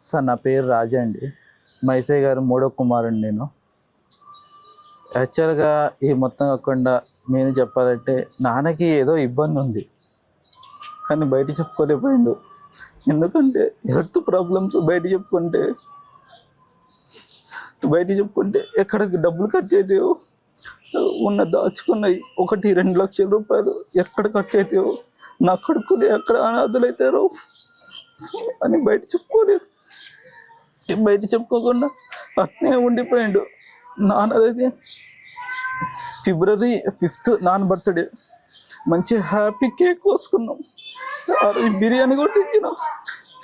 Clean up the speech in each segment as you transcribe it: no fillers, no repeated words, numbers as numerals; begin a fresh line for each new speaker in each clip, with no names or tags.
Sir నా పేరు రాజా అండి. మైసయ్య గారు మూడో కుమారుడిని నేను. యాక్చువల్గా ఈ మొత్తం కాకుండా నేను చెప్పాలంటే నాన్నకి ఏదో ఇబ్బంది ఉంది, కానీ బయట చెప్పుకోలేకపోయిండు. ఎందుకంటే హెల్త్ ప్రాబ్లమ్స్ బయట చెప్పుకుంటే ఎక్కడ డబ్బులు ఖర్చు అవుతాయో, ఉన్న దాచుకున్నాయి 1-2 లక్షల రూపాయలు ఎక్కడ ఖర్చు అవుతాయో, నా కొడుకులు ఎక్కడ అనాథులైతారో అని బయట చెప్పుకోకుండా అట్నే ఉండిపోయిండు. నాన్నదైతే February 5th నాన్న బర్త్డే, మంచి హ్యాపీ కేక్ కోసుకున్నాం, ఆ రోజు బిర్యానీ కూడా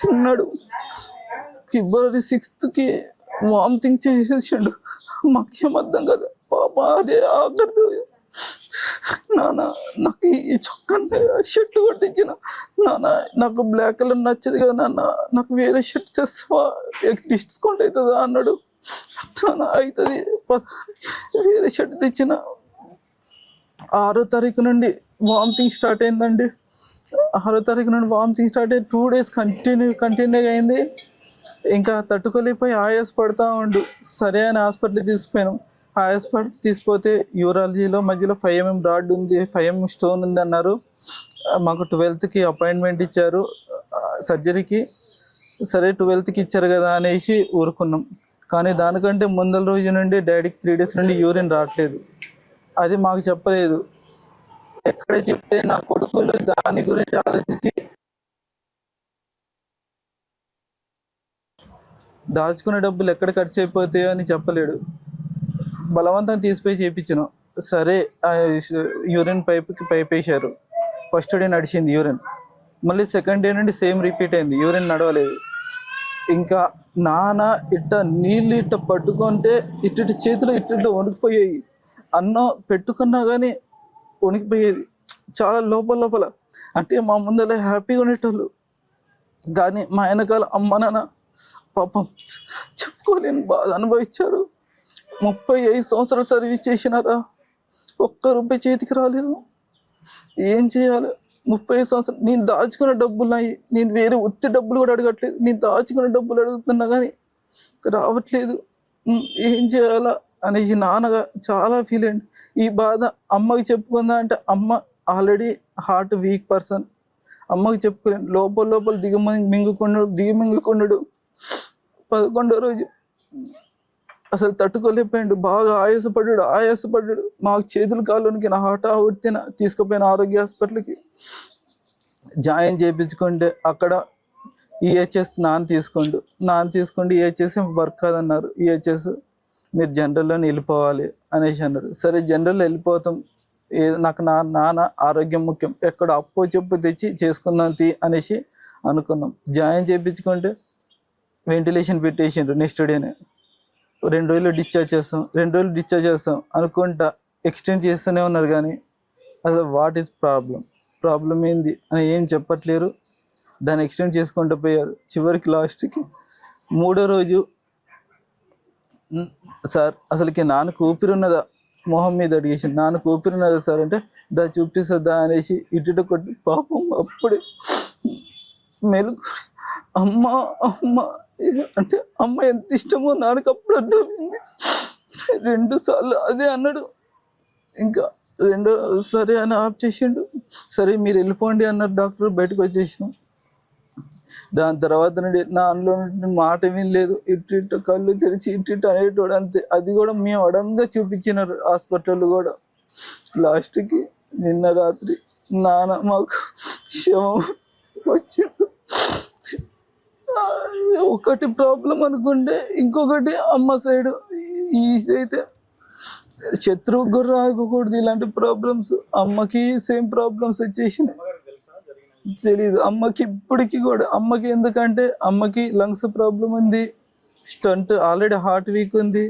తిన్నాడు. February 6th వామిటింగ్ చేసేసిండు. మాకేం అర్థం కదా పాప. అదే ఆఖరితో నాన్న నాకు ఈ చొక్కా షర్ట్ కొట్టించిన, నాన్న నాకు బ్లాక్ కలర్ నచ్చదు కదా నాన్న, నాకు వేరే షర్ట్ చేస్తావా, డిస్కౌంట్ అవుతుందా అన్నాడు. నాన్న అవుతుంది, వేరే షర్ట్ తెచ్చిన. 6వ తారీఖు నుండి వామిటింగ్ స్టార్ట్ అయిందండి. 6వ తారీఖు నుండి వామిటింగ్ స్టార్ట్ అయ్యి 2 days కంటిన్యూగా అయింది. ఇంకా తట్టుకోలేకపోయి ఆయాస పడతా ఉండు. సరే అని హాస్పిటల్కి తీసుకుపోయాను. హాస్పిటల్ తీసుకుపోతే యూరాలజీలో మధ్యలో 5 mm రాడ్ ఉంది, 5 mm స్టోన్ ఉంది అన్నారు. మాకు 12th అపాయింట్మెంట్ ఇచ్చారు సర్జరీకి. సరే 12th ఇచ్చారు కదా అనేసి ఊరుకున్నాం. కానీ దానికంటే ముందల రోజు నుండి డాడీకి 3 days నుండి యూరిన్ రావట్లేదు. అది మాకు చెప్పలేదు. ఎక్కడ చెప్తే నా కొడుకులు దాని గురించి ఆలోచించి దాచుకునే డబ్బులు ఎక్కడ ఖర్చు అయిపోతాయో అని చెప్పలేడు. బలవంతం తీసిపోయి చేయించాను. సరే యూరిన్ పైప్ వేశారు. ఫస్ట్ డే నడిచింది యూరిన్, మళ్ళీ సెకండ్ డే నుండి సేమ్ రిపీట్ అయింది, యూరిన్ నడవలేదు. ఇంకా నాన్న నీళ్ళు పట్టుకుంటే ఇటు చేతులు ఇటు వణికిపోయాయి. అన్నం పెట్టుకున్నా కానీ వణికిపోయేది చాలా లోపల. అంటే మా ముందర హ్యాపీగా ఉండేటోళ్ళు, కానీ మా వెనకాల అమ్మ నాన్న పాపం చెప్పుకోలేని బాధ అనుభవించారు. 35 సంవత్సరాలు సర్వీస్ చేసినారా, ₹1 చేతికి రాలేదు. ఏం చేయాలి? 35 సంవత్సరాలు నేను దాచుకున్న డబ్బులు, నేను వేరే ఉత్తి డబ్బులు కూడా అడగట్లేదు, నేను దాచుకున్న డబ్బులు అడుగుతున్నా కానీ రావట్లేదు. ఏం చేయాలా అనేసి నాన్నగా చాలా ఫీల్ అయ్యింది. ఈ బాధ అమ్మకి చెప్పుకుందా అంటే అమ్మ ఆల్రెడీ హార్ట్ వీక్ పర్సన్. అమ్మకి చెప్పుకోలేను. లోపల దిగమింగుకున్నాడు. 11వ రోజు అసలు తట్టుకోలేకపోయాడు. బాగా ఆయాసపడ్డాడు. మాకు చేతులు కాళ్ళకి నా హఠాత్తున తీసుకుపోయిన ఆరోగ్య హాస్పిటల్కి జాయిన్ చేయించుకుంటే అక్కడ ఈహెచ్ఎస్ నాన్న తీసుకోండి ఈహెచ్ఎస్ వర్క్ కాదన్నారు. ఈహెచ్ఎస్ మీరు జనరల్లోనే వెళ్ళిపోవాలి అనేసి అన్నారు. సరే జనరల్లో వెళ్ళిపోతాం, నాకు నాన్న ఆరోగ్యం ముఖ్యం, ఎక్కడ అప్పో చెప్పు తెచ్చి చేసుకుందాం అనేసి అనుకున్నాం. జాయిన్ చేయించుకుంటే వెంటిలేషన్ పెట్టేసిండ్రు. నెక్స్ట్ డేనే 2 రోజులు డిశ్చార్జ్ చేస్తాం అనుకుంటా ఎక్స్టెండ్ చేస్తూనే ఉన్నారు. కానీ అసలు వాట్ ఈస్ ప్రాబ్లం ఏంది అని ఏం చెప్పట్లేరు. దాన్ని ఎక్స్టెండ్ చేసుకుంటూ పోయారు. చివరికి లాస్ట్కి 3వ రోజు సార్ అసలుకి నాన్నకు ఊపిరి ఉన్నదా, మొహం మీద అడిగేసి నాన్నకు ఊపిరి ఉన్నదా సార్ అంటే చూపిస్తుందా అనేసి ఇటు కొట్టి పాపం అప్పుడే మెలుగు అమ్మ అంటే అమ్మ ఎంత ఇష్టమో నాన్నకు అప్పుడు అర్థమైంది. 2 సార్లు అదే అన్నాడు. ఇంకా సరే అని ఆఫ్ చేసిండు. సరే మీరు వెళ్ళిపోండి అన్నారు డాక్టర్. బయటకు వచ్చేసినాం. దాని తర్వాత నుండి నా అందులో మాట వినలేదు. ఇటు కళ్ళు తెరిచి ఇటు అనేటోడు అంతే. అది కూడా మేము అడంగా చూపించినారు హాస్పిటల్ కూడా. లాస్ట్కి నిన్న రాత్రి నాన్న మాకు శవం వచ్చిండు. ఒకటి ప్రాబ్లం అనుకుంటే ఇంకొకటి అమ్మ సైడ్. ఈ అయితే శత్రువుకు కూడా రాకూడదు ఇలాంటి ప్రాబ్లమ్స్. అమ్మకి సేమ్ ప్రాబ్లమ్స్ వచ్చేసినాయి. తెలీదు అమ్మకి ఇప్పటికి కూడా. అమ్మకి ఎందుకంటే అమ్మకి లంగ్స్ ప్రాబ్లం ఉంది, స్టంట్ ఆల్రెడీ హార్ట్ వీక్ ఉంది,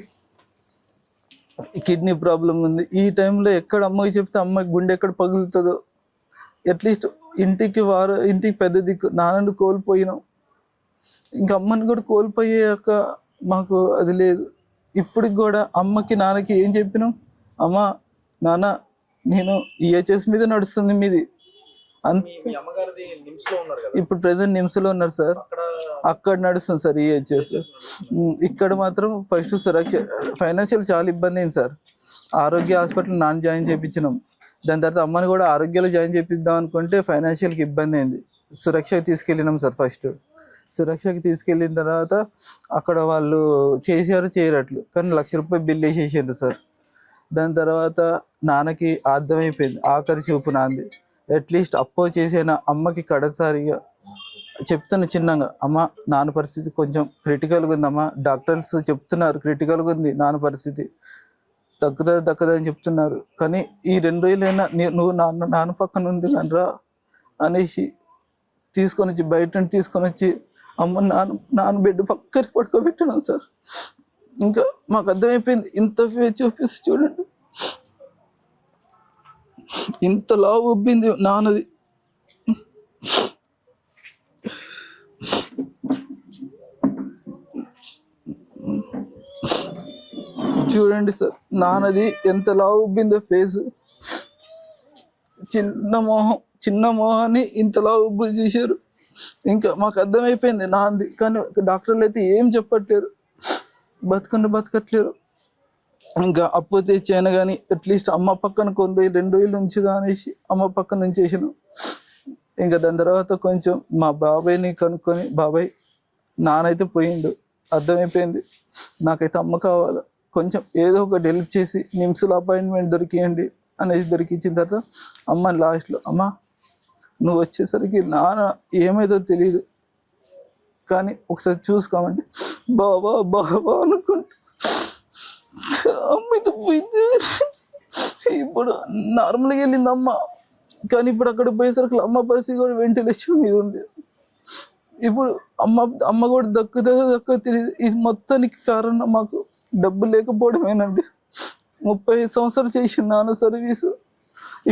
కిడ్నీ ప్రాబ్లం ఉంది. ఈ టైంలో ఎక్కడ అమ్మకి చెప్తే అమ్మకి గుండె ఎక్కడ పగులుతుందో. అట్లీస్ట్ ఇంటికి పెద్ద దిక్కు. నాన్నను కోల్పోయినాం, ఇంకా అమ్మని కూడా కోల్పోయాక మాకు అది లేదు. ఇప్పటికి కూడా అమ్మకి నాన్నకి ఏం చెప్పినాం, అమ్మ నాన్న నేను ఈహెచ్ఎస్ మీద నడుస్తుంది మీది, ఇప్పుడు ప్రెసెంట్ నిమ్స్లో ఉన్నారు సార్. అక్కడ నడుస్తుంది సార్ ఈహెచ్ఎస్. ఇక్కడ మాత్రం ఫస్ట్ సురక్ష ఫైనాన్షియల్ చాలా ఇబ్బంది అయింది సార్. ఆరోగ్య హాస్పిటల్ నాన్న జాయిన్ చేయించినాం. దాని తర్వాత అమ్మని కూడా ఆరోగ్యాలు జాయిన్ చేపిద్దాం అనుకుంటే ఫైనాన్షియల్కి ఇబ్బంది అయింది. సురక్షకి తీసుకెళ్ళినాం సార్. ఫస్ట్ సురక్షకి తీసుకెళ్ళిన తర్వాత అక్కడ వాళ్ళు చేశారు చేయరట్లు, కానీ ₹1,00,000 బిల్ వేసేసారు సార్. దాని తర్వాత నాన్నకి అర్థమైపోయింది, ఆఖరి చూపు నాంది. అట్లీస్ట్ అప్పో చేసిన అమ్మకి కడసారిగా చెప్తున్న చిన్నగా, అమ్మ నాన్న పరిస్థితి కొంచెం క్రిటికల్గా ఉందమ్మా, డాక్టర్స్ చెప్తున్నారు క్రిటికల్గా ఉంది నాన్న పరిస్థితి, దక్కదని చెప్తున్నారు, కానీ ఈ 2 రోజులైనా నువ్వు నాన్న పక్కన ఉంది రా అనేసి తీసుకొని వచ్చి బయట తీసుకొని వచ్చి అమ్మ నాన్న బెడ్ పక్కకి పడుకోబెట్టినాం సార్. ఇంకా మాకు అర్థమైపోయింది, ఇంత ఫేస్ చూపిస్తే చూడండి, ఇంత లావు ఉబ్బింది నాన్నది. చూడండి సార్, నాన్నది ఎంత లావు ఉబ్బిందో ఫేస్. చిన్న మొహాన్ని ఇంత లావు ఉబ్బు చేశారు. ఇంకా మాకు అర్థమైపోయింది నాంది, కానీ డాక్టర్లు అయితే ఏం చెప్పట్లేరు, బతకట్లేరు. ఇంకా అప్పు తెచ్చాను కానీ అట్లీస్ట్ అమ్మ పక్కన 2 రోజులు ఉంచుదా అనేసి అమ్మ పక్కన ఉంచేసాను. ఇంకా దాని తర్వాత కొంచెం మా బాబాయ్ని కనుక్కొని, బాబాయ్ నానైతే పోయిండు, అర్థమైపోయింది, నాకైతే అమ్మ కావాలి, కొంచెం ఏదో ఒకటి హెల్ప్ చేసి నిమ్స్లో అపాయింట్మెంట్ దొరికియండి అనేసి దొరికించిన తర్వాత అమ్మ లాస్ట్లో, అమ్మ నువ్వు వచ్చేసరికి నాన్న ఏమైందో తెలియదు కానీ ఒకసారి చూసుకోమండి, బాబా బాబా అనుకుంటా అమ్మ పోయింది. ఇప్పుడు నార్మల్గా వెళ్ళింది అమ్మ, కానీ ఇప్పుడు అక్కడ పోయేసరికి అమ్మ పరిస్థితి కూడా వెంటిలేషన్ మీద ఉంది. ఇప్పుడు అమ్మ కూడా దక్కుతుందో తెలియదు. ఇది మొత్తానికి కారణం మాకు డబ్బు లేకపోవడమేనండి. 30 సంవత్సరాలు చేసి నాన్న సర్వీసు,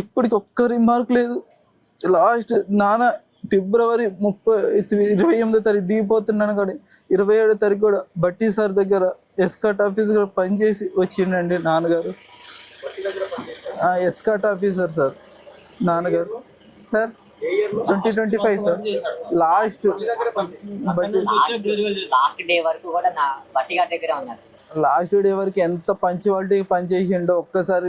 ఇప్పటికి ఒక్క రిమార్క్ లేదు. లాస్ట్ నాన్న ఫిబ్రవరి 28వ తారీఖు దిగిపోతున్నాను, కానీ 27వ తారీఖు కూడా బట్టి సార్ దగ్గర ఎస్కాట్ ఆఫీసర్ పనిచేసి వచ్చిండండి నాన్నగారు. ఎస్కాట్ ఆఫీసర్ సార్ నాన్నగారు. Sir 2025 sir last last day వరకు ఎంత పంచువాలిటీకి పనిచేసిండో ఒక్కసారి.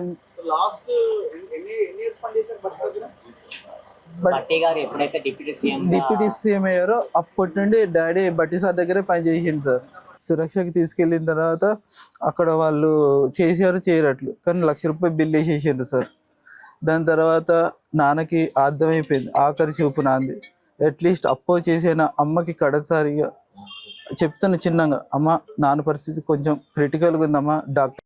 డిప్యూటీ సీఎం అయ్యారో అప్పటి నుండి డాడీ బట్టి సార్ దగ్గరే పనిచేసిండు సార్. సురక్షకి తీసుకెళ్ళిన తర్వాత అక్కడ వాళ్ళు చేశారు చేయరట్లు, కానీ ₹1,00,000 బిల్ వేసేసారు సార్. దాని తర్వాత నాన్నకి అర్థమైపోయింది, ఆఖరి చూపు నాంది. అట్లీస్ట్ అప్పో చేసిన అమ్మకి కడసారిగా చెప్తున్న చిన్నగా, అమ్మ నాన్న పరిస్థితి కొంచెం క్రిటికల్గా ఉందమ్మా, డాక్టర్